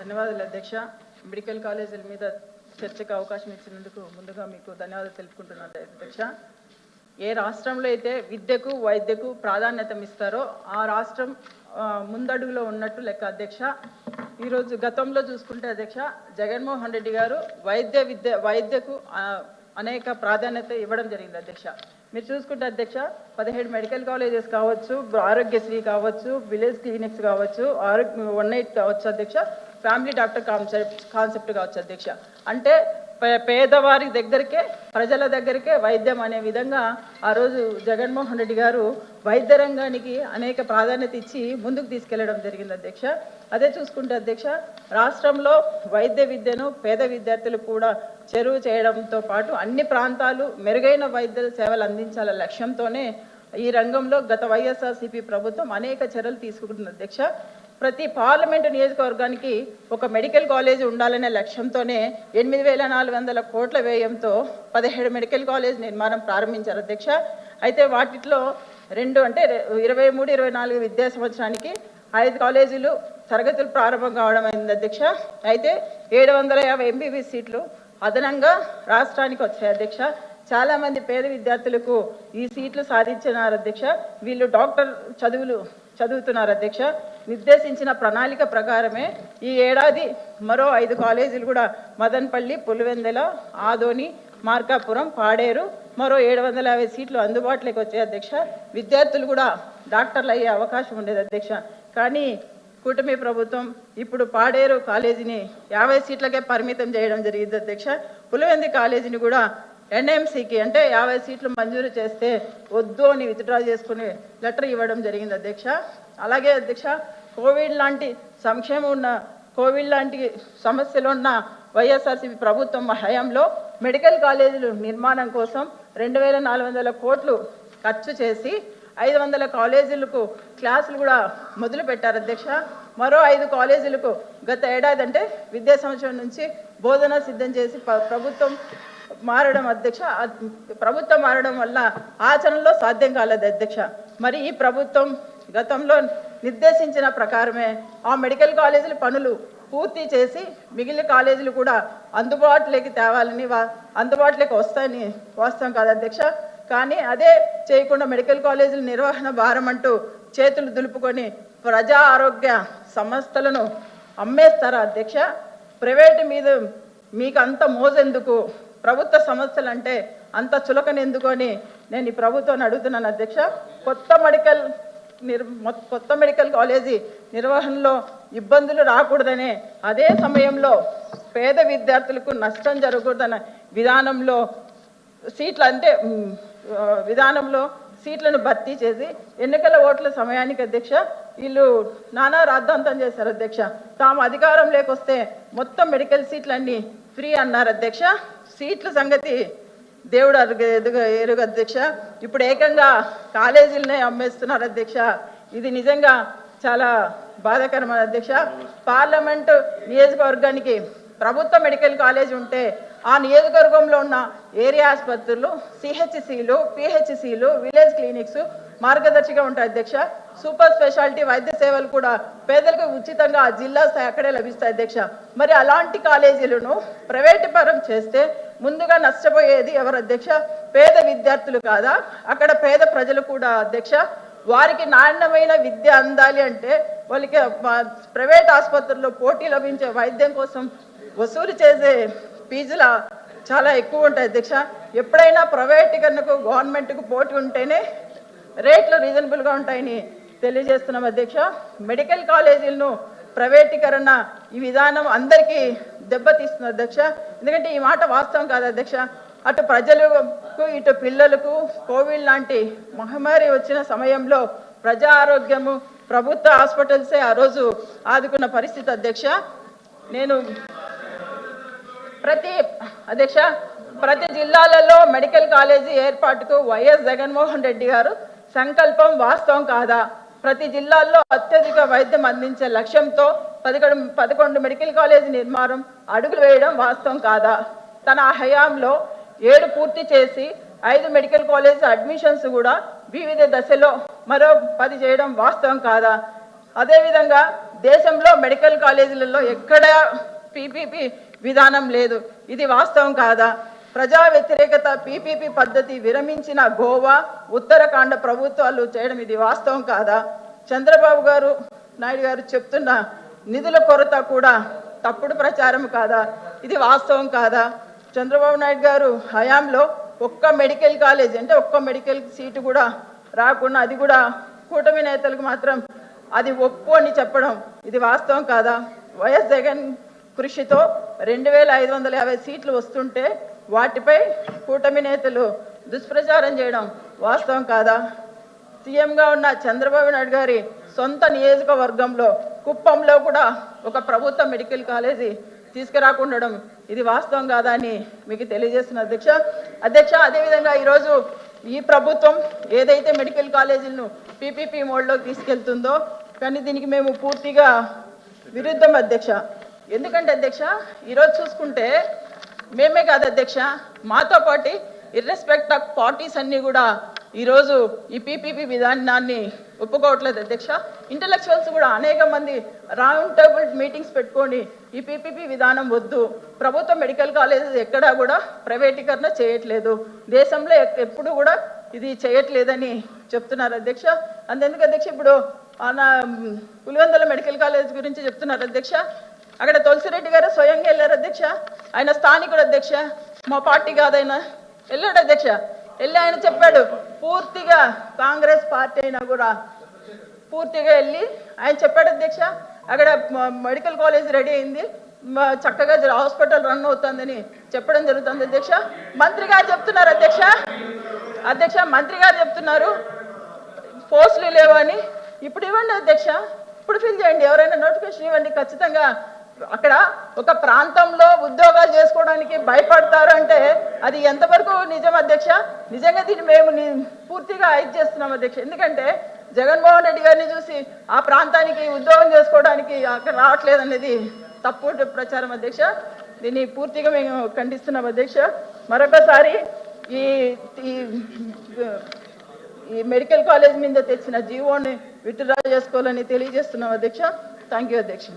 ధన్యవాదాలు అధ్యక్ష. మెడికల్ కాలేజీల మీద చర్చకు అవకాశం ఇచ్చినందుకు ముందుగా మీకు ధన్యవాదాలు తెలుపుకుంటున్నాను అధ్యక్ష. ఏ రాష్ట్రంలో అయితే విద్యకు వైద్యకు ప్రాధాన్యత ఇస్తారో ఆ రాష్ట్రం ముందడుగులో ఉన్నట్టు లెక్క అధ్యక్ష. ఈరోజు గతంలో చూసుకుంటే అధ్యక్ష జగన్మోహన్ రెడ్డి గారు వైద్యకు అనేక ప్రాధాన్యత ఇవ్వడం జరిగింది అధ్యక్ష. మీరు చూసుకుంటే అధ్యక్ష 17 మెడికల్ కాలేజెస్ కావచ్చు, ఆరోగ్యశ్రీ కావచ్చు, విలేజ్ క్లినిక్స్ కావచ్చు, 18 కావచ్చు అధ్యక్ష, ఫ్యామిలీ డాక్టర్ కాన్సెప్ట్ కావచ్చు అధ్యక్ష. అంటే పేదవారి దగ్గరికే ప్రజల దగ్గరికే వైద్యం అనే విధంగా ఆ రోజు జగన్మోహన్ రెడ్డి గారు వైద్య రంగానికి అనేక ప్రాధాన్యత ఇచ్చి ముందుకు తీసుకెళ్లడం జరిగింది అధ్యక్ష. అదే చూసుకుంటే అధ్యక్ష రాష్ట్రంలో వైద్య విద్యను పేద విద్యార్థులు కూడా చెరువు చేయడంతో పాటు అన్ని ప్రాంతాలు మెరుగైన వైద్య సేవలు అందించాల లక్ష్యంతోనే ఈ రంగంలో గత వైఎస్ఆర్సీపీ ప్రభుత్వం అనేక చర్యలు తీసుకుంటుంది అధ్యక్ష. ప్రతి పార్లమెంటు నియోజకవర్గానికి ఒక మెడికల్ కాలేజ్ ఉండాలనే లక్ష్యంతోనే 8,400 కోట్ల వ్యయంతో 17 మెడికల్ కాలేజ్ నిర్మాణం ప్రారంభించారు అధ్యక్ష. అయితే వాటిలో 23-24 విద్యా సంవత్సరానికి 5 కాలేజీలు తరగతులు ప్రారంభం కావడం అయింది అధ్యక్ష. అయితే 750 ఎంబీబీఎస్ సీట్లు అదనంగా రాష్ట్రానికి వచ్చాయి అధ్యక్ష. చాలామంది పేద విద్యార్థులకు ఈ సీట్లు సాధించినారు అధ్యక్ష. వీళ్ళు డాక్టర్ చదువుతున్నారు అధ్యక్ష. నిర్దేశించిన ప్రణాళిక ప్రకారమే ఈ ఏడాది మరో 5 కాలేజీలు కూడా మదన్పల్లి, పులివెందల, ఆదోని, మార్కాపురం, పాడేరు మరో 750 సీట్లు అందుబాటులోకి వచ్చాయి అధ్యక్ష. విద్యార్థులు కూడా డాక్టర్లు అయ్యే అవకాశం ఉండేది అధ్యక్ష. కానీ కూటమి ప్రభుత్వం ఇప్పుడు పాడేరు కాలేజీని 50 సీట్లకే పరిమితం చేయడం జరిగింది అధ్యక్ష. పులివెంది కాలేజీని కూడా ఎన్ఎంసీకి అంటే 50 సీట్లు మంజూరు చేస్తే వద్దు అని విత్డ్రా చేసుకుని లెటర్ ఇవ్వడం జరిగింది అధ్యక్ష. అలాగే అధ్యక్ష కోవిడ్ లాంటి సమస్యలు ఉన్న వైఎస్ఆర్సీపీ ప్రభుత్వం హయాంలో మెడికల్ కాలేజీలు నిర్మాణం కోసం 2,400 కోట్లు ఖర్చు చేసి 500 కాలేజీలకు క్లాసులు కూడా మొదలు పెట్టారు అధ్యక్ష. మరో 5 కాలేజీలకు గత ఏడాది అంటే విద్యా సంవత్సరం నుంచి బోధన సిద్ధం చేసి ప్రభుత్వం మారడం వల్ల ఆచరణలో సాధ్యం కాలేదు అధ్యక్ష. మరి ఈ ప్రభుత్వం గతంలో నిర్దేశించిన ప్రకారమే ఆ మెడికల్ కాలేజీల పనులు పూర్తి చేసి మిగిలిన కాలేజీలు కూడా అందుబాటులోకి తేవాలని అందుబాటులోకి వస్తాయని వాస్తవం కాదు అధ్యక్ష. కానీ అదే చేయకుండా మెడికల్ కాలేజీల నిర్వహణ భారం అంటూ చేతులు దులుపుకొని ప్రజా ఆరోగ్య సంస్థలను అమ్మేస్తారా అధ్యక్ష? ప్రైవేటు మీద మీకు అంత మోజెందుకు? ప్రభుత్వ సంస్థలు అంటే అంత చులకనెందుకు అని నేను ఈ ప్రభుత్వాన్ని అడుగుతున్నాను అధ్యక్ష. కొత్త మెడికల్ కాలేజీ నిర్వహణలో ఇబ్బందులు రాకూడదనే అదే సమయంలో పేద విద్యార్థులకు నష్టం జరగకూడదనే విధానంలో సీట్లను భర్తీ చేసి ఎన్నికల ఓట్ల సమయానికి అధ్యక్ష వీళ్ళు నానా రాద్ధాంతం చేశారు అధ్యక్ష. తాము అధికారం లేకొస్తే మొత్తం మెడికల్ సీట్లన్నీ ఫ్రీ అన్నారు అధ్యక్ష. సీట్ల సంగతి దేవుడు ఎరుగు అధ్యక్ష. ఇప్పుడు ఏకంగా కాలేజీలనే అమ్మేస్తున్నారు అధ్యక్ష. ఇది నిజంగా చాలా బాధాకరమైన అధ్యక్ష. పార్లమెంటు నియోజకవర్గానికి ప్రభుత్వ మెడికల్ కాలేజ్ ఉంటే ఆ నియోజకవర్గంలో ఉన్న ఏరియా ఆసుపత్రులు, సిహెచ్సిలు, పిహెచ్సిలు, విలేజ్ క్లినిక్స్ మార్గదర్శిగా ఉంటాయి అధ్యక్ష. సూపర్ స్పెషాలిటీ వైద్య సేవలు కూడా పేదలకు ఉచితంగా ఆ జిల్లా స్థాయి అక్కడే లభిస్తాయి అధ్యక్ష. మరి అలాంటి కాలేజీలను ప్రైవేటు పరం చేస్తే ముందుగా నష్టపోయేది ఎవరు అధ్యక్ష? పేద విద్యార్థులు కాదా? అక్కడ పేద ప్రజలు కూడా అధ్యక్ష. వారికి నాణ్యమైన విద్య అందాలి అంటే వాళ్ళకి ప్రైవేట్ ఆసుపత్రుల్లో పోటీ లభించే వైద్యం కోసం వసూలు చేసే ఫీజుల చాలా ఎక్కువ ఉంటాయి అధ్యక్ష. ఎప్పుడైనా ప్రైవేటీకరణకు గవర్నమెంట్కు పోటీ ఉంటేనే రేట్లు రీజనబుల్గా ఉంటాయని తెలియజేస్తున్నాం అధ్యక్ష. మెడికల్ కాలేజీలను ప్రైవేటీకరణ ఈ విధానం అందరికీ దెబ్బతీస్తుంది అధ్యక్ష. ఎందుకంటే ఈ మాట వాస్తవం కాదు అధ్యక్ష. అటు ప్రజలకు ఇటు పిల్లలకు కోవిడ్ లాంటి మహమ్మారి వచ్చిన సమయంలో ప్రజా ఆరోగ్యము ప్రభుత్వ హాస్పిటల్సే ఆ రోజు ఆదుకున్న పరిస్థితి అధ్యక్ష. నేను ప్రతి జిల్లాలలో మెడికల్ కాలేజీ ఏర్పాటుకు వైఎస్ జగన్మోహన్ రెడ్డి గారు సంకల్పం వాస్తవం కాదా? ప్రతి జిల్లాల్లో అత్యధిక వైద్యం అందించే లక్ష్యంతో 11 మెడికల్ కాలేజీ నిర్మాణం అడుగులు వేయడం వాస్తవం కాదా? తన హయాంలో 7 పూర్తి చేసి 5 మెడికల్ కాలేజ్ అడ్మిషన్స్ కూడా వివిధ దశలో మరో 10 చేయడం వాస్తవం కాదా? అదేవిధంగా దేశంలో మెడికల్ కాలేజీలలో ఎక్కడ పీపీపీ విధానం లేదు. ఇది వాస్తవం కాదా? ప్రజా వ్యతిరేకత పీపీపీ పద్ధతి విరమించిన గోవా, ఉత్తరాఖండ్ ప్రభుత్వాలు చేయడం ఇది వాస్తవం కాదా? చంద్రబాబు నాయుడు గారు చెప్తున్న నిధుల కొరత కూడా తప్పుడు ప్రచారం కాదా? ఇది వాస్తవం కాదా? చంద్రబాబు నాయుడు గారు హయాంలో ఒక్క మెడికల్ కాలేజ్ అంటే ఒక్క మెడికల్ సీటు కూడా రాకుండా, అది కూడా కూటమి నేతలకు మాత్రం అది ఒప్పు అని చెప్పడం ఇది వాస్తవం కాదా? వైఎస్ జగన్ కృషితో 2550 సీట్లు వస్తుంటే వాటిపై కూటమి నేతలు దుష్ప్రచారం చేయడం వాస్తవం కాదా? సీఎంగా ఉన్న చంద్రబాబు నాయుడు గారి సొంత నియోజకవర్గంలో కుప్పంలో కూడా ఒక ప్రభుత్వ మెడికల్ కాలేజీ తీసుకురాకుండడం ఇది వాస్తవం కాదా అని మీకు తెలియజేస్తున్న అధ్యక్ష. అదేవిధంగా ఈరోజు ఈ ప్రభుత్వం ఏదైతే మెడికల్ కాలేజీలను పీపీపీ మోడ్లోకి తీసుకెళ్తుందో, కానీ దీనికి మేము పూర్తిగా విరుద్ధం అధ్యక్ష. ఎందుకంటే అధ్యక్ష, ఈరోజు చూసుకుంటే మేమే కాదు అధ్యక్ష, మాతో పాటు ఇర్రెస్పెక్ట్ ఆఫ్ పార్టీస్ అన్నీ కూడా ఈరోజు ఈ పీపీపీ విధానాన్ని ఒప్పుకోవట్లేదు అధ్యక్ష. ఇంటలెక్చువల్స్ కూడా అనేక మంది రౌండ్ టేబుల్ మీటింగ్స్ పెట్టుకొని ఈ పీపీపీ విధానం వద్దు, ప్రభుత్వ మెడికల్ కాలేజెస్ ఎక్కడా కూడా ప్రైవేటీకరణ చేయట్లేదు, దేశంలో ఎప్పుడు కూడా ఇది చేయట్లేదని చెప్తున్నారు అధ్యక్ష. అంతెందుకు అధ్యక్ష, ఇప్పుడు పులివెందుల మెడికల్ కాలేజ్ గురించి చెప్తున్నారు అధ్యక్ష. అక్కడ తులసిరెడ్డి గారు స్వయంగా వెళ్ళారు అధ్యక్ష. ఆయన స్థానికుడు అధ్యక్ష, మా పార్టీ కాదైనా వెళ్ళాడు అధ్యక్ష. వెళ్ళి ఆయన చెప్పాడు, పూర్తిగా కాంగ్రెస్ పార్టీ అయినా కూడా పూర్తిగా వెళ్ళి ఆయన చెప్పాడు అధ్యక్ష, అక్కడ మెడికల్ కాలేజ్ రెడీ అయింది, చక్కగా హాస్పిటల్ రన్ అవుతుందని చెప్పడం జరుగుతుంది అధ్యక్ష. మంత్రి గారు చెప్తున్నారు అధ్యక్ష, మంత్రి గారు చెప్తున్నారు పోస్టులు లేవని. ఇప్పుడు ఇవ్వండి అధ్యక్ష, ఇప్పుడు ఫిల్ చేయండి, ఎవరైనా నోటిఫికేషన్ ఇవ్వండి. ఖచ్చితంగా అక్కడ ఒక ప్రాంతంలో ఉద్యోగాలు చేసుకోవడానికి భయపడతారు అంటే అది ఎంతవరకు నిజం అధ్యక్ష? నిజంగా దీన్ని మేము పూర్తిగా ఐదు చేస్తున్నాం అధ్యక్ష. ఎందుకంటే జగన్మోహన్ రెడ్డి గారిని చూసి ఆ ప్రాంతానికి ఉద్యోగం చేసుకోవడానికి అక్కడ రావట్లేదు అనేది తప్పుడు ప్రచారం అధ్యక్ష. దీన్ని పూర్తిగా మేము ఖండిస్తున్నాం అధ్యక్ష. మరొకసారి ఈ మెడికల్ కాలేజ్ మీద తెచ్చిన జీవోని విత్డ్రా చేసుకోవాలని తెలియజేస్తున్నాం అధ్యక్ష. థ్యాంక్ యూ అధ్యక్ష.